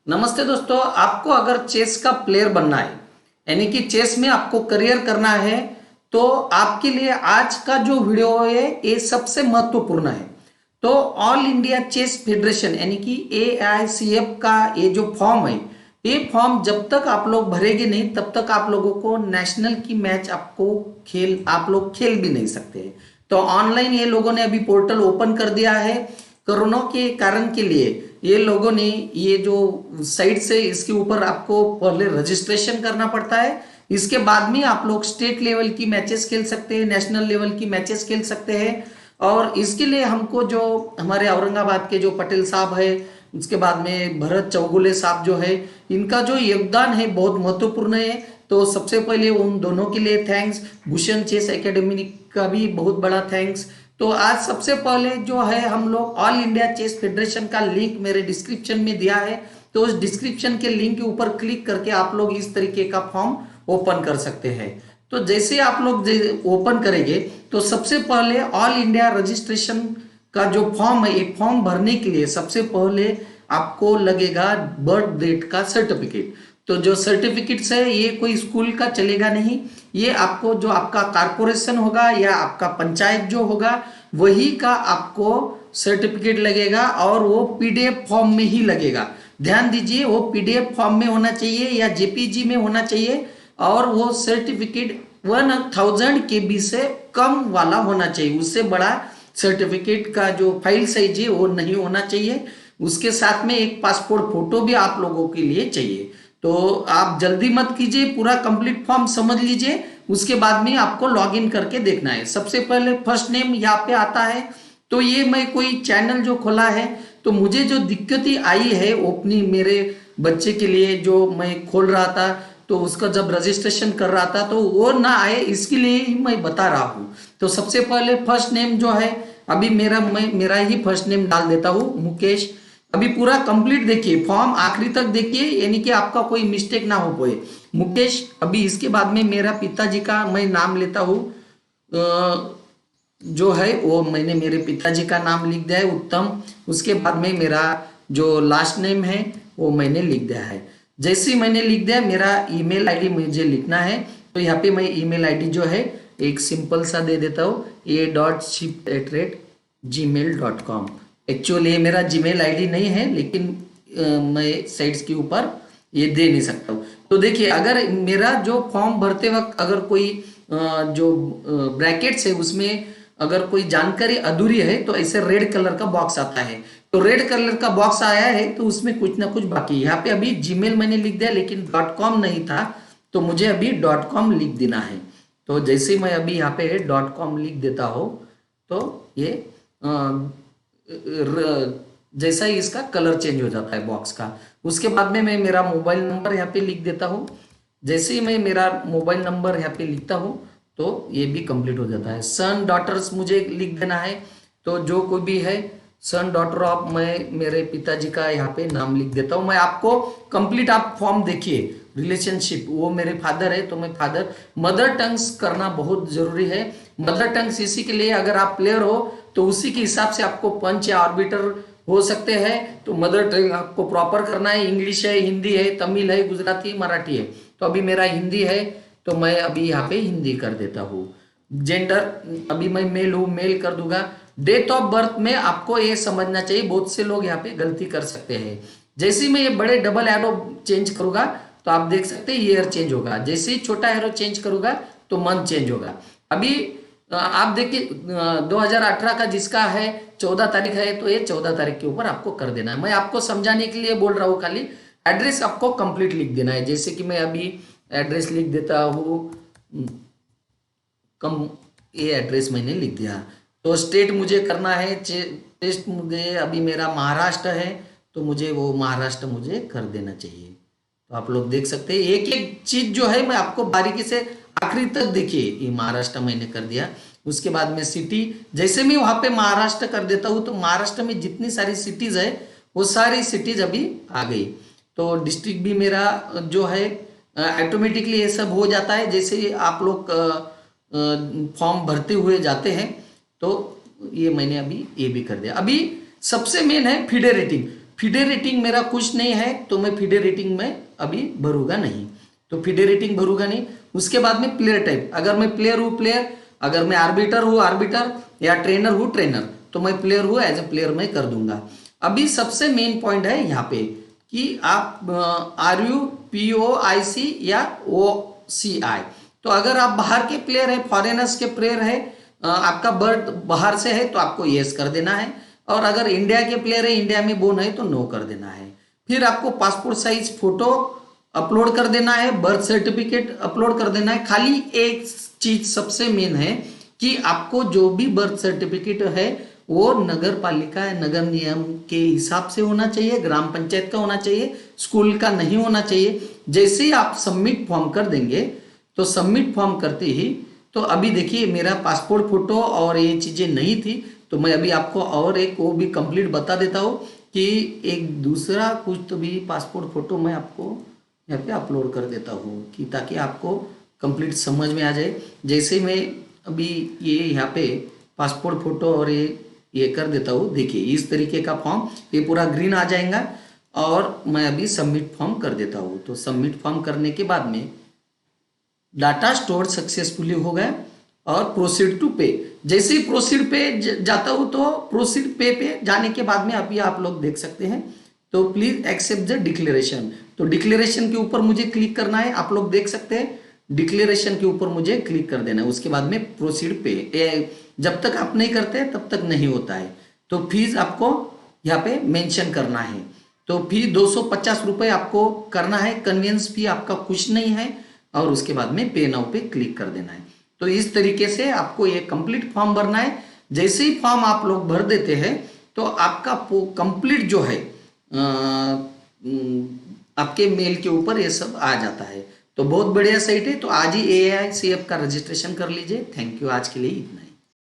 नमस्ते दोस्तों, आपको अगर चेस का प्लेयर बनना है यानी कि चेस में आपको करियर करना है तो आपके लिए आज का जो वीडियो है ये सबसे महत्वपूर्ण है। तो ऑल इंडिया चेस फेडरेशन यानी कि AICF का ये जो फॉर्म है, ये फॉर्म जब तक आप लोग भरेंगे नहीं तब तक आप लोगों को नेशनल की मैच आप लोग खेल भी नहीं सकते। तो ऑनलाइन ये लोगों ने अभी पोर्टल ओपन कर दिया है। कोरोना के कारण के लिए ये लोगों ने ये जो साइट से इसके ऊपर आपको पहले रजिस्ट्रेशन करना पड़ता है। इसके बाद में आप लोग स्टेट लेवल की मैचेस खेल सकते हैं, नेशनल लेवल की मैचेस खेल सकते हैं। और इसके लिए हमको जो हमारे औरंगाबाद के जो पटेल साहब है, उसके बाद में भरत चौगुले साहब जो है, इनका जो योगदान है बहुत महत्वपूर्ण है। तो सबसे पहले उन दोनों के लिए थैंक्स। भूषण चेस एकेडमी का भी बहुत बड़ा थैंक्स। तो आज सबसे पहले जो है हम लोग ऑल इंडिया चेस फेडरेशन का लिंक मेरे डिस्क्रिप्शन में दिया है। तो उस डिस्क्रिप्शन के लिंक के ऊपर क्लिक करके आप लोग इस तरीके का फॉर्म ओपन कर सकते हैं। तो जैसे आप लोग ओपन करेंगे तो सबसे पहले ऑल इंडिया रजिस्ट्रेशन का जो फॉर्म है, एक फॉर्म भरने के लिए सबसे पहले आपको लगेगा बर्थ डेट का सर्टिफिकेट। तो जो सर्टिफिकेट्स है ये कोई स्कूल का चलेगा नहीं, ये आपको जो आपका कारपोरेशन होगा या आपका पंचायत जो होगा वही का आपको सर्टिफिकेट लगेगा और वो PDF फॉर्म में ही लगेगा। ध्यान दीजिए, वो PDF फॉर्म में होना चाहिए या JPG में होना चाहिए और वो सर्टिफिकेट 1000 KB से कम वाला होना चाहिए। उससे बड़ा सर्टिफिकेट का जो फाइल साइज है वो नहीं होना चाहिए। उसके साथ में एक पासपोर्ट फोटो भी आप लोगों के लिए चाहिए। तो आप जल्दी मत कीजिए, पूरा कंप्लीट फॉर्म समझ लीजिए, उसके बाद में आपको लॉगिन करके देखना है। सबसे पहले फर्स्ट नेम यहाँ पे आता है। तो ये मैं कोई चैनल जो खोला है तो मुझे जो दिक्कतें आई है अपनी मेरे बच्चे के लिए जो मैं खोल रहा था तो उसका जब रजिस्ट्रेशन कर रहा था तो वो ना आए, इसके लिए ही मैं बता रहा हूँ। तो सबसे पहले फर्स्ट नेम जो है, अभी मेरा ही फर्स्ट नेम डाल देता हूँ, मुकेश। अभी पूरा कंप्लीट देखिए, फॉर्म आखिरी तक देखिए यानी कि आपका कोई मिस्टेक ना हो पाए। मुकेश। अभी इसके बाद में मेरा पिताजी का मैं नाम लेता हूँ, जो है वो मैंने मेरे पिताजी का नाम लिख दिया है, उत्तम। उसके बाद में मेरा जो लास्ट नेम है वो मैंने लिख दिया है। जैसे ही मैंने लिख दिया, मेरा ईमेल आईडी मुझे लिखना है। तो यहाँ पे मैं ईमेल आईडी जो है एक सिंपल सा दे देता हूँ, a.shift@gmail.com। एक्चुअली ये मेरा जीमेल आईडी नहीं है, लेकिन मैं साइट्स के ऊपर ये दे नहीं सकता हूँ। तो देखिए, अगर मेरा जो फॉर्म भरते वक्त अगर कोई जो ब्रैकेट्स है उसमें अगर कोई जानकारी अधूरी है तो ऐसे रेड कलर का बॉक्स आता है। तो रेड कलर का बॉक्स आया है तो उसमें कुछ ना कुछ बाकी है। यहाँ पे अभी जीमेल मैंने लिख दिया लेकिन .com नहीं था, तो मुझे अभी .com लिख देना है। तो जैसे मैं अभी यहाँ पे .com लिख देता हूँ तो ये जैसा ही इसका कलर चेंज हो जाता है बॉक्स का। उसके बाद में मैं मेरा मोबाइल नंबर यहाँ पे लिख देता हूँ। जैसे ही मैं मेरा मोबाइल नंबर यहाँ पे लिखता हूँ तो ये भी कंप्लीट हो जाता है। सन डॉटर्स मुझे लिख देना है, तो जो कोई भी है सन डॉटर ऑफ, मैं मेरे पिताजी का यहाँ पे नाम लिख देता हूँ। मैं आपको कंप्लीट आप फॉर्म देखिए, रिलेशनशिप वो मेरे फादर है तो मैं फादर। मदर टंग्स करना बहुत जरूरी है। मदर टंग्स इसी के लिए, अगर आप प्लेयर हो तो उसी के हिसाब से आपको पंच या ऑर्बिटर हो सकते हैं। तो मदर टंग आपको प्रॉपर करना है। इंग्लिश है, हिंदी है, तमिल है, गुजराती, मराठी है। तो अभी मेरा हिंदी है तो मैं अभी यहाँ पे हिंदी कर देता हूँ। जेंडर अभी मैं मेल हूँ, मेल कर दूंगा। डेट ऑफ बर्थ में आपको ये समझना चाहिए, बहुत से लोग यहाँ पे गलती कर सकते हैं। जैसे ही मैं ये बड़े डबल एरो चेंज करूंगा तो आप देख सकते हैं ईयर चेंज होगा। जैसे ही छोटा एरो चेंज करूंगा तो मंथ चेंज होगा। अभी आप देखिए 2018 का जिसका है 14 तारीख है तो ये 14 तारीख के ऊपर आपको कर देना है। मैं आपको समझाने के लिए बोल रहा हूँ, खाली एड्रेस आपको कंप्लीट लिख देना है। जैसे कि मैं अभी एड्रेस लिख देता हूँ, ये एड्रेस मैंने लिख दिया। तो स्टेट मुझे करना है, टेस्ट मुझे अभी मेरा महाराष्ट्र है तो मुझे वो महाराष्ट्र मुझे कर देना चाहिए। तो आप लोग देख सकते हैं एक एक चीज जो है मैं आपको बारीकी से आखिरी तक देखिए। ये महाराष्ट्र मैंने कर दिया। उसके बाद में सिटी, जैसे मैं वहां पे महाराष्ट्र कर देता हूँ तो महाराष्ट्र में जितनी सारी सिटीज है वो सारी सिटीज अभी आ गई। तो डिस्ट्रिक्ट भी मेरा जो है ऑटोमेटिकली ये सब हो जाता है। जैसे आप लोग फॉर्म भरते हुए जाते हैं तो ये मैंने अभी ये भी कर दिया। अभी सबसे मेन है फीडे रेटिंग। फीडे रेटिंग मेरा कुछ नहीं है, तो मैं फीडे रेटिंग में अभी भरूंगा नहीं, तो फीडे रेटिंग भरूंगा नहीं। उसके बाद में प्लेयर टाइप, अगर मैं प्लेयर हूँ प्लेयर, अगर मैं आर्बिटर हूँ आर्बिटर, या ट्रेनर हूँ ट्रेनर, तो मैं प्लेयर हूँ एज ए प्लेयर मैं कर दूंगा। अभी सबसे मेन पॉइंट है यहाँ पे कि आप RUPOIC या OCI, तो अगर आप बाहर के प्लेयर है, फॉरेनर्स के प्लेयर है, आपका बर्थ बाहर से है तो आपको यस कर देना है, और अगर इंडिया के प्लेयर है, इंडिया में बोर्न है तो नो कर देना है। फिर आपको पासपोर्ट साइज फोटो अपलोड कर देना है, बर्थ सर्टिफिकेट अपलोड कर देना है। खाली एक चीज सबसे मेन है कि आपको जो भी बर्थ सर्टिफिकेट है वो नगर पालिका नगर नियम के हिसाब से होना चाहिए, ग्राम पंचायत का होना चाहिए, स्कूल का नहीं होना चाहिए। जैसे ही आप सबमिट फॉर्म कर देंगे, तो सबमिट फॉर्म करते ही, तो अभी देखिए मेरा पासपोर्ट फोटो और ये चीजें नहीं थी, तो मैं अभी आपको और एक वो भी कंप्लीट बता देता हूँ कि एक दूसरा कुछ तो भी पासपोर्ट फोटो मैं आपको यहाँ पे अपलोड कर देता हूँ, कि ताकि आपको कंप्लीट समझ में आ जाए। जैसे मैं अभी ये यहाँ पे पासपोर्ट फोटो और ये कर देता हूँ, देखिए इस तरीके का फॉर्म, ये पूरा ग्रीन आ जाएगा, और मैं अभी सबमिट फॉर्म कर देता हूँ। तो सबमिट फॉर्म करने के बाद में डाटा स्टोर सक्सेसफुली हो गया, और प्रोसीड टू पे, जैसे ही प्रोसीड पे जाता हूँ, तो प्रोसीड पे जाने के बाद में अभी आप लोग देख सकते हैं, तो प्लीज एक्सेप्ट द डिक्लेरेशन, तो डिक्लेरेशन के ऊपर मुझे क्लिक करना है। आप लोग देख सकते हैं डिक्लेरेशन के ऊपर मुझे क्लिक कर देना है। उसके बाद में प्रोसीड पे, जब तक आप नहीं करते तब तक नहीं होता है। तो फीस आपको यहाँ पे मेंशन करना है, तो फी 250 रुपये आपको करना है, कन्वीनियंस फी आपका कुछ नहीं है, और उसके बाद में पे नाउ पे क्लिक कर देना है। तो इस तरीके से आपको ये कंप्लीट फॉर्म भरना है। जैसे ही फॉर्म आप लोग भर देते हैं, तो आपका कंप्लीट जो है आपके मेल के ऊपर ये सब आ जाता है। तो बहुत बढ़िया साइट है, तो आज ही AICF का रजिस्ट्रेशन कर लीजिए। थैंक यू, आज के लिए इतना।